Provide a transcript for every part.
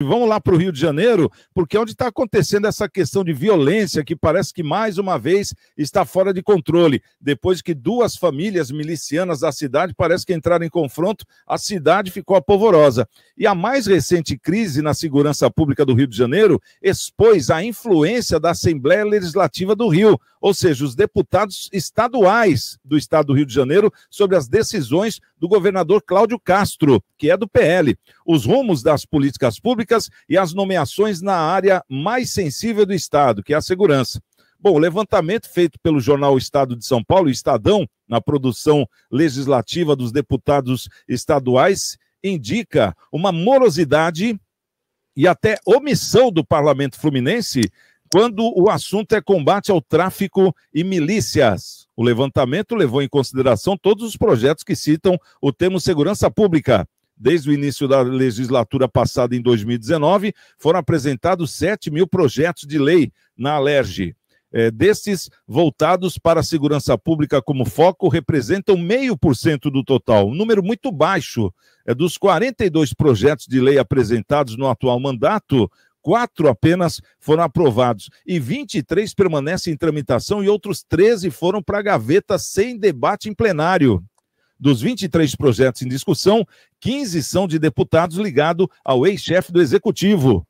Vamos lá para o Rio de Janeiro, porque é onde está acontecendo essa questão de violência que parece que mais uma vez está fora de controle. Depois que duas famílias milicianas da cidade parece que entraram em confronto, a cidade ficou apavorosa. E a mais recente crise na segurança pública do Rio de Janeiro expôs a influência da Assembleia Legislativa do Rio, ou seja, os deputados estaduais do estado do Rio de Janeiro sobre as decisões do governador Cláudio Castro, que é do PL, os rumos das políticas públicas e as nomeações na área mais sensível do Estado, que é a segurança. Bom, o levantamento feito pelo jornal Estado de São Paulo, Estadão, na produção legislativa dos deputados estaduais, indica uma morosidade e até omissão do Parlamento Fluminense quando o assunto é combate ao tráfico e milícias. O levantamento levou em consideração todos os projetos que citam o termo segurança pública. Desde o início da legislatura passada, em 2019, foram apresentados 7 mil projetos de lei na Alerj. Desses, voltados para a segurança pública como foco, representam 0,5% do total, um número muito baixo. Dos 42 projetos de lei apresentados no atual mandato, 4 apenas foram aprovados e 23 permanecem em tramitação e outros 13 foram para a gaveta sem debate em plenário. Dos 23 projetos em discussão, 15 são de deputados ligados ao ex-chefe do Executivo,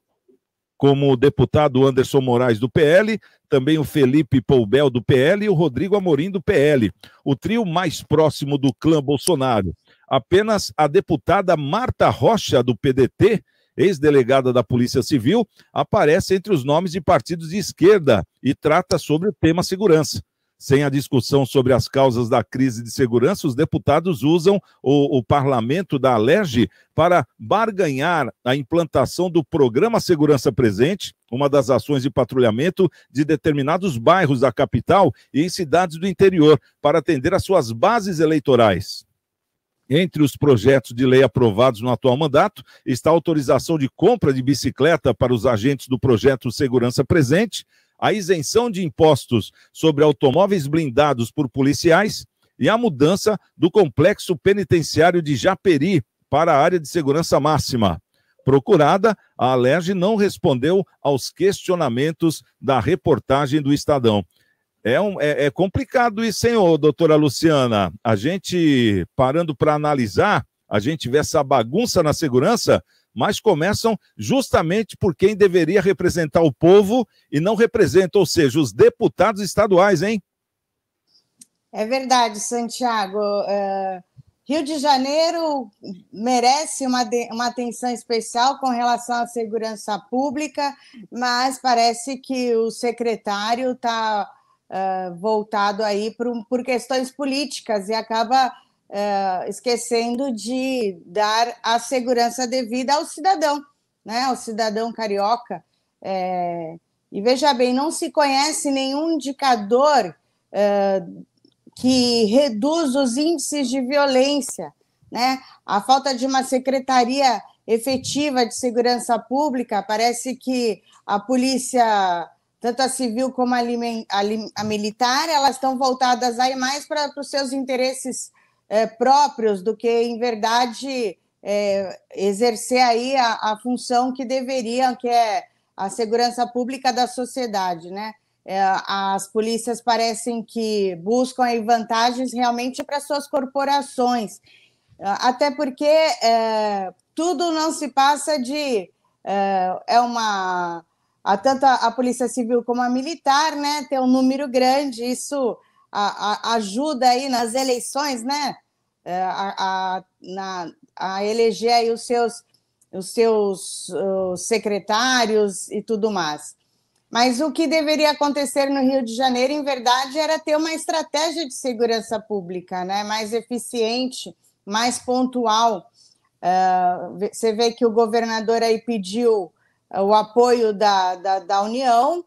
como o deputado Anderson Moraes, do PL, também o Felipe Poubel, do PL, e o Rodrigo Amorim, do PL. O trio mais próximo do clã Bolsonaro. Apenas a deputada Marta Rocha, do PDT, ex-delegada da Polícia Civil, aparece entre os nomes de partidos de esquerda e trata sobre o tema segurança. Sem a discussão sobre as causas da crise de segurança, os deputados usam o parlamento da Alerj para barganhar a implantação do Programa Segurança Presente, uma das ações de patrulhamento de determinados bairros da capital e em cidades do interior, para atender às suas bases eleitorais. Entre os projetos de lei aprovados no atual mandato está a autorização de compra de bicicleta para os agentes do projeto Segurança Presente, a isenção de impostos sobre automóveis blindados por policiais e a mudança do complexo penitenciário de Japeri para a área de segurança máxima. Procurada, a Alerj não respondeu aos questionamentos da reportagem do Estadão. É complicado isso, hein, doutora Luciana? A gente, parando para analisar, a gente vê essa bagunça na segurança, mas começam justamente por quem deveria representar o povo e não representa, ou seja, os deputados estaduais, hein? É verdade, Santiago. Rio de Janeiro merece uma atenção especial com relação à segurança pública, mas parece que o secretário está voltado aí por questões políticas e acaba esquecendo de dar a segurança devida ao cidadão, né? Ao cidadão carioca. E veja bem, não se conhece nenhum indicador que reduz os índices de violência, né? A falta de uma secretaria efetiva de segurança pública, parece que a polícia, tanto a civil como a militar, elas estão voltadas aí mais para os seus interesses próprios do que, em verdade, exercer aí a função que deveriam, que é a segurança pública da sociedade, né? As polícias parecem que buscam aí vantagens realmente para suas corporações, até porque tudo não se passa de... tanto a Polícia Civil como a Militar, né, tem um número grande, isso ajuda aí nas eleições, né, a eleger aí os seus secretários e tudo mais. Mas o que deveria acontecer no Rio de Janeiro, em verdade, era ter uma estratégia de segurança pública, né, mais eficiente, mais pontual. Você vê que o governador aí pediu o apoio da União,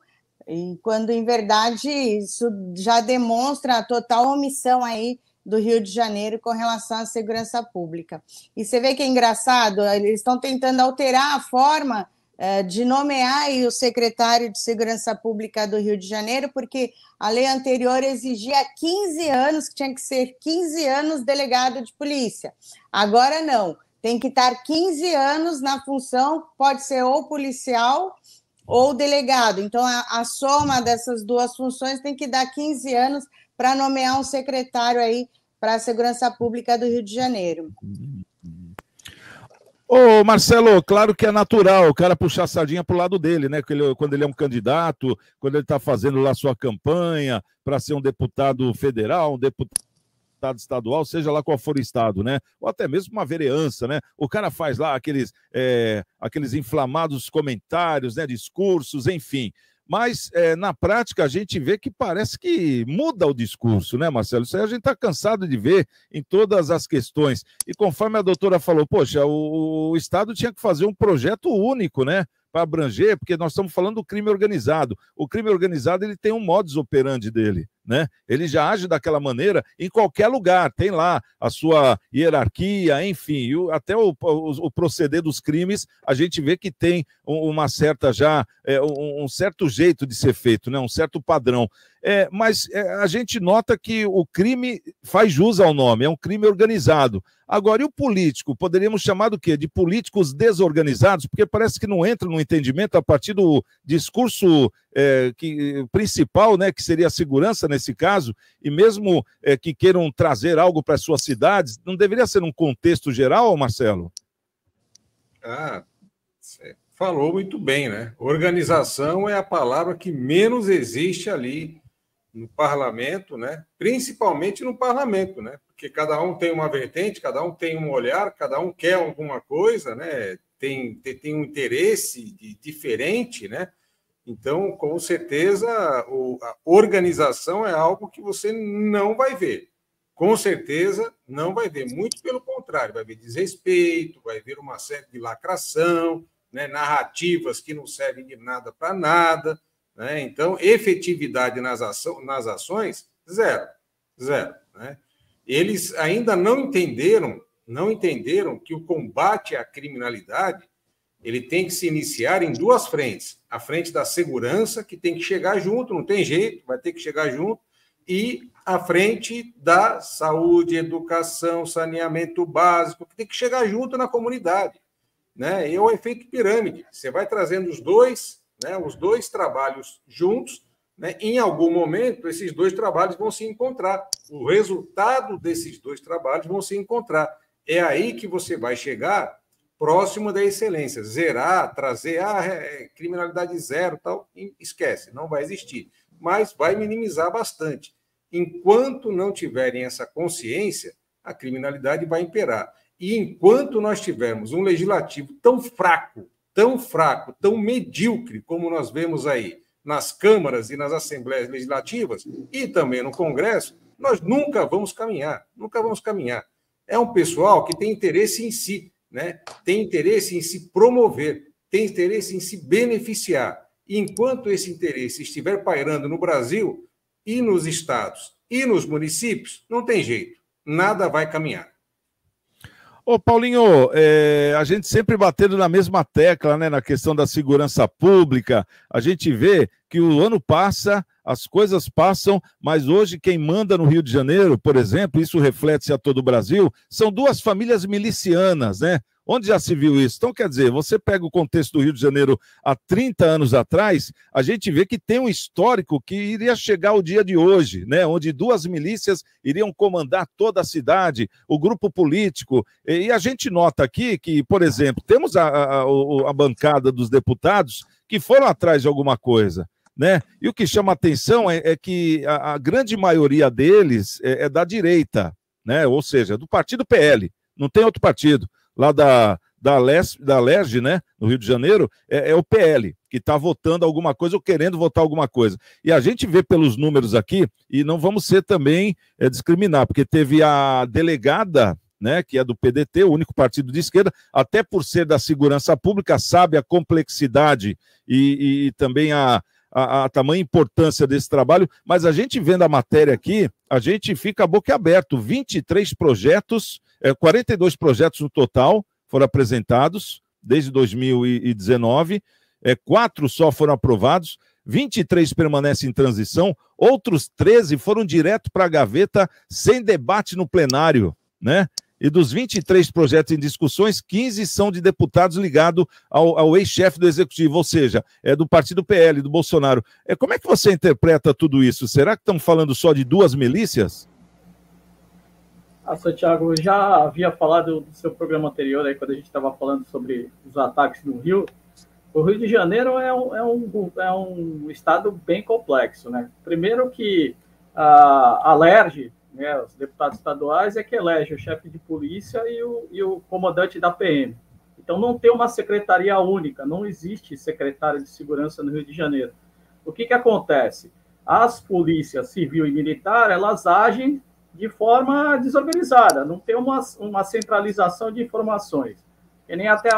e quando, em verdade, isso já demonstra a total omissão aí do Rio de Janeiro com relação à segurança pública. E você vê que é engraçado, eles estão tentando alterar a forma de nomear aí o secretário de Segurança Pública do Rio de Janeiro, porque a lei anterior exigia 15 anos, que tinha que ser 15 anos delegado de polícia. Agora não. tem que estar 15 anos na função, pode ser ou policial ou delegado. Então, a soma dessas duas funções tem que dar 15 anos para nomear um secretário aí para a Segurança Pública do Rio de Janeiro. Ô, Marcelo, claro que é natural o cara puxar a sardinha para o lado dele, né? Quando ele é um candidato, quando ele está fazendo lá sua campanha para ser um deputado federal, um deputado estadual, seja lá qual for o estado, né? Ou até mesmo uma vereança, né? O cara faz lá aqueles inflamados comentários, né? Discursos, enfim. Mas, na prática, a gente vê que parece que muda o discurso, né, Marcelo? Isso aí a gente está cansado de ver em todas as questões. E conforme a doutora falou, poxa, o Estado tinha que fazer um projeto único, né? Para abranger, porque nós estamos falando do crime organizado. O crime organizado, ele tem um modus operandi dele, né? Ele já age daquela maneira em qualquer lugar, tem lá a sua hierarquia, enfim, até o proceder dos crimes, a gente vê que tem uma certa um certo jeito de ser feito, né? Um certo padrão. Mas a gente nota que o crime faz jus ao nome, é um crime organizado. Agora, e o político? Poderíamos chamar do quê? De políticos desorganizados, porque parece que não entra no entendimento a partir do discurso principal, né, que seria a segurança nesse caso, e mesmo que queiram trazer algo para as suas cidades, não deveria ser num contexto geral, Marcelo? Você falou muito bem, né? Organização é a palavra que menos existe ali no parlamento, né? Principalmente no parlamento, né? Porque cada um tem uma vertente, cada um tem um olhar, cada um quer alguma coisa, né? Tem um interesse diferente, né? Então, com certeza, a organização é algo que você não vai ver. Com certeza, não vai ver. Muito pelo contrário, vai ver desrespeito, vai ver uma série de lacração, né? Narrativas que não servem de nada para nada, né? Então, efetividade nas ações, zero. Né? Eles ainda não entenderam que o combate à criminalidade ele tem que se iniciar em duas frentes. A frente da segurança, que tem que chegar junto, não tem jeito, vai ter que chegar junto, e a frente da saúde, educação, saneamento básico, que tem que chegar junto na comunidade, né? E é o efeito pirâmide. Você vai trazendo os dois trabalhos juntos, né? Em algum momento, esses dois trabalhos vão se encontrar. O resultado desses dois trabalhos vão se encontrar. É aí que você vai chegar próximo da excelência. Zerar, trazer criminalidade zero, tal, esquece, não vai existir. Mas vai minimizar bastante. Enquanto não tiverem essa consciência, a criminalidade vai imperar. E enquanto nós tivermos um legislativo tão fraco, tão medíocre, como nós vemos aí nas câmaras e nas assembleias legislativas, e também no Congresso, nós nunca vamos caminhar. É um pessoal que tem interesse em si, né? Tem interesse em se promover, tem interesse em se beneficiar. E enquanto esse interesse estiver pairando no Brasil, e nos estados, e nos municípios, não tem jeito, nada vai caminhar. Ô, Paulinho, a gente sempre batendo na mesma tecla, né, na questão da segurança pública, a gente vê que o ano passa, as coisas passam, mas hoje quem manda no Rio de Janeiro, por exemplo, isso reflete-se a todo o Brasil, são duas famílias milicianas, né? Onde já se viu isso? Então, quer dizer, você pega o contexto do Rio de Janeiro há 30 anos atrás, a gente vê que tem um histórico que iria chegar ao dia de hoje, né? Onde duas milícias iriam comandar toda a cidade, o grupo político. E a gente nota aqui que, por exemplo, temos a bancada dos deputados que foram atrás de alguma coisa, né? E o que chama atenção é que a grande maioria deles é da direita, né? Ou seja, do partido PL, não tem outro partido. Lá da LERJ, né, no Rio de Janeiro, é o PL, que está votando alguma coisa ou querendo votar alguma coisa. E a gente vê pelos números aqui, e não vamos ser também discriminar, porque teve a delegada, né, que é do PDT, o único partido de esquerda, até por ser da segurança pública, sabe a complexidade e também a tamanha importância desse trabalho, mas a gente vendo a matéria aqui, a gente fica boquiaberto, 23 projetos, 42 projetos no total foram apresentados desde 2019, 4 só foram aprovados, 23 permanecem em transição, outros 13 foram direto para a gaveta sem debate no plenário, né? E dos 23 projetos em discussões, 15 são de deputados ligados ao ex-chefe do Executivo, ou seja, é do partido PL, do Bolsonaro. Como é que você interpreta tudo isso? Será que estamos falando só de 2 milícias? Santiago, eu já havia falado do seu programa anterior, aí, quando a gente estava falando sobre os ataques no Rio. O Rio de Janeiro é um estado bem complexo, né? Primeiro que a LERJ, né, os deputados estaduais, é que elege o chefe de polícia e o comandante da PM. Então, não tem uma secretaria única, não existe secretário de segurança no Rio de Janeiro. O que acontece? As polícias civil e militar, elas agem de forma desorganizada, não tem uma centralização de informações. E nem até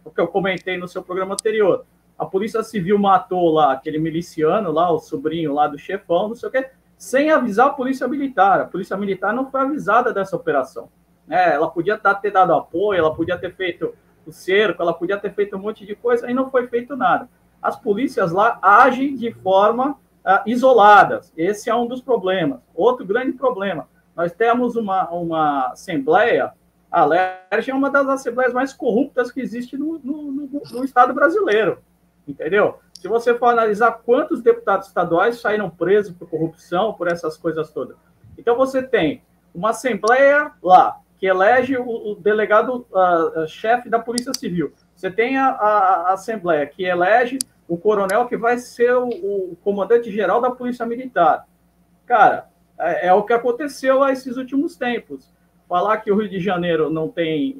o que eu comentei no seu programa anterior. A Polícia Civil matou lá aquele miliciano, lá, o sobrinho lá do chefão, não sei o quê, sem avisar a Polícia Militar. A Polícia Militar não foi avisada dessa operação. Ela podia ter dado apoio, ela podia ter feito o cerco, ela podia ter feito um monte de coisa e não foi feito nada. As polícias lá agem de forma isoladas. Esse é um dos problemas. Outro grande problema, nós temos uma assembleia, a LERJ é uma das assembleias mais corruptas que existe no Estado brasileiro, entendeu? Se você for analisar quantos deputados estaduais saíram presos por corrupção, por essas coisas todas. Então, você tem uma assembleia lá, que elege o delegado chefe da Polícia Civil. Você tem a assembleia que elege o coronel que vai ser o comandante-geral da Polícia Militar. Cara, é o que aconteceu a esses últimos tempos. Falar que o Rio de Janeiro não tem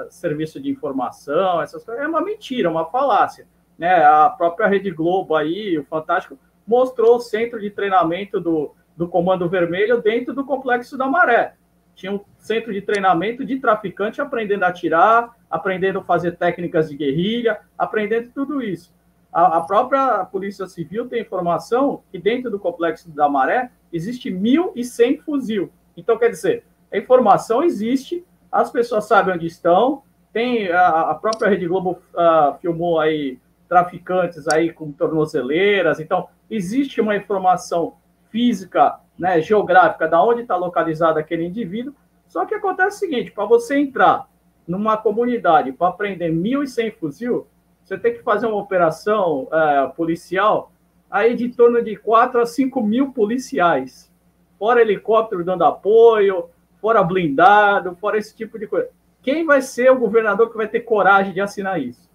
serviço de informação, essas coisas, é uma mentira, uma falácia. Né? A própria Rede Globo aí, o Fantástico, mostrou o centro de treinamento do Comando Vermelho dentro do Complexo da Maré. Tinha um centro de treinamento de traficante aprendendo a atirar, aprendendo a fazer técnicas de guerrilha, aprendendo tudo isso. A própria Polícia Civil tem informação que dentro do Complexo da Maré existe 1.100 fuzil. Então, quer dizer, a informação existe, as pessoas sabem onde estão, tem a própria Rede Globo filmou aí traficantes aí com tornozeleiras, então existe uma informação física, né, geográfica, da onde está localizado aquele indivíduo, só que acontece o seguinte, para você entrar numa comunidade para prender 1.100 fuzil, você tem que fazer uma operação policial aí de torno de 4 a 5 mil policiais, fora helicóptero dando apoio, fora blindado, fora esse tipo de coisa. Quem vai ser o governador que vai ter coragem de assinar isso?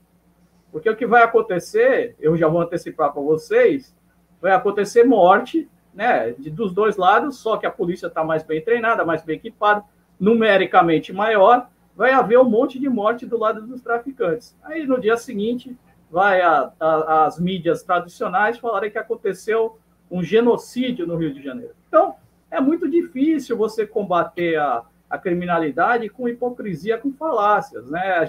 Porque o que vai acontecer, eu já vou antecipar para vocês, vai acontecer morte, né, dos dois lados, só que a polícia está mais bem treinada, mais bem equipada, numericamente maior, vai haver um monte de morte do lado dos traficantes. Aí, no dia seguinte, vai as mídias tradicionais falarem que aconteceu um genocídio no Rio de Janeiro. Então, é muito difícil você combater a criminalidade com hipocrisia, com falácias, né?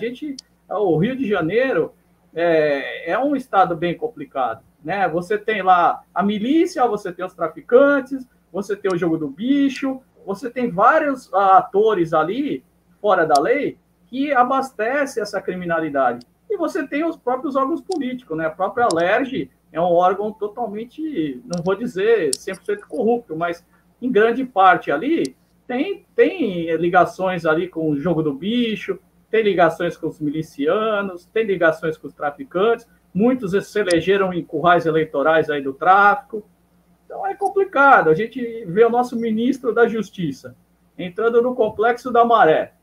O Rio de Janeiro é um estado bem complicado, né? Você tem lá a milícia, você tem os traficantes, você tem o jogo do bicho, você tem vários atores ali, fora da lei, que abastece essa criminalidade. E você tem os próprios órgãos políticos, né? A própria LERJ é um órgão totalmente, não vou dizer 100% corrupto, mas em grande parte ali tem ligações ali com o jogo do bicho, tem ligações com os milicianos, tem ligações com os traficantes, muitos se elegeram em currais eleitorais aí do tráfico. Então é complicado. A gente vê o nosso ministro da Justiça entrando no Complexo da Maré,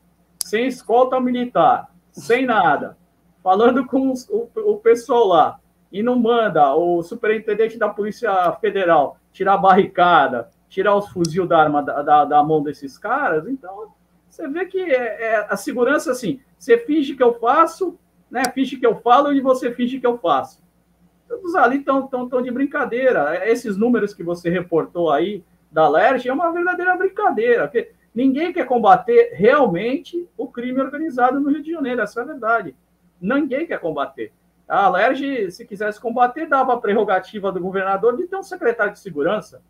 sem escolta militar, sem nada, falando com o pessoal lá, e não manda o superintendente da Polícia Federal tirar a barricada, tirar os fuzil da arma da mão desses caras. Então, você vê que a segurança, assim, você finge que eu faço, né? Finge que eu falo e você finge que eu faço. Todos ali estão de brincadeira. Esses números que você reportou aí da LERJ é uma verdadeira brincadeira, porque ninguém quer combater realmente o crime organizado no Rio de Janeiro, essa é a verdade. Ninguém quer combater. A LERJ, se quisesse combater, dava a prerrogativa do governador de ter um secretário de segurança,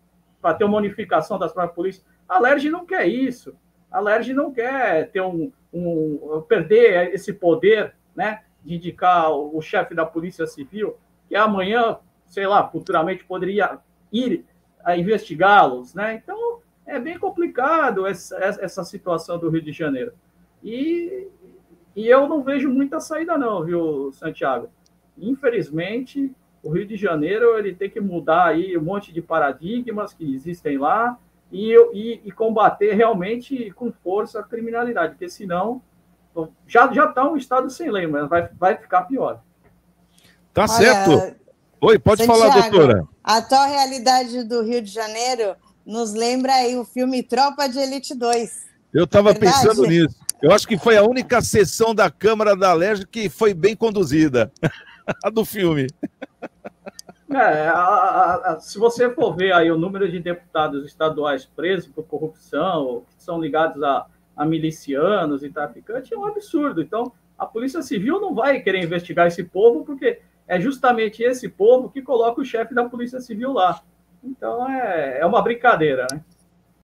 para ter uma unificação das próprias polícias. A LERJ não quer isso. A LERJ não quer ter perder esse poder, né, de indicar o chefe da Polícia Civil, que amanhã, sei lá, futuramente poderia ir a investigá-los, né? Então, é bem complicado essa situação do Rio de Janeiro. E eu não vejo muita saída não, viu, Santiago? Infelizmente, o Rio de Janeiro ele tem que mudar aí um monte de paradigmas que existem lá e combater realmente com força a criminalidade, porque senão já está um estado sem lei, mas vai ficar pior. Tá. Olha, certo. Oi, pode Santiago, falar, doutora. A atual realidade do Rio de Janeiro nos lembra aí o filme Tropa de Elite 2. Eu estava pensando nisso. Eu acho que foi a única sessão da Câmara da Alerj que foi bem conduzida, a do filme. Se você for ver aí o número de deputados estaduais presos por corrupção, que são ligados a milicianos e traficantes, é um absurdo. Então, a Polícia Civil não vai querer investigar esse povo, porque é justamente esse povo que coloca o chefe da Polícia Civil lá. Então, é uma brincadeira, né?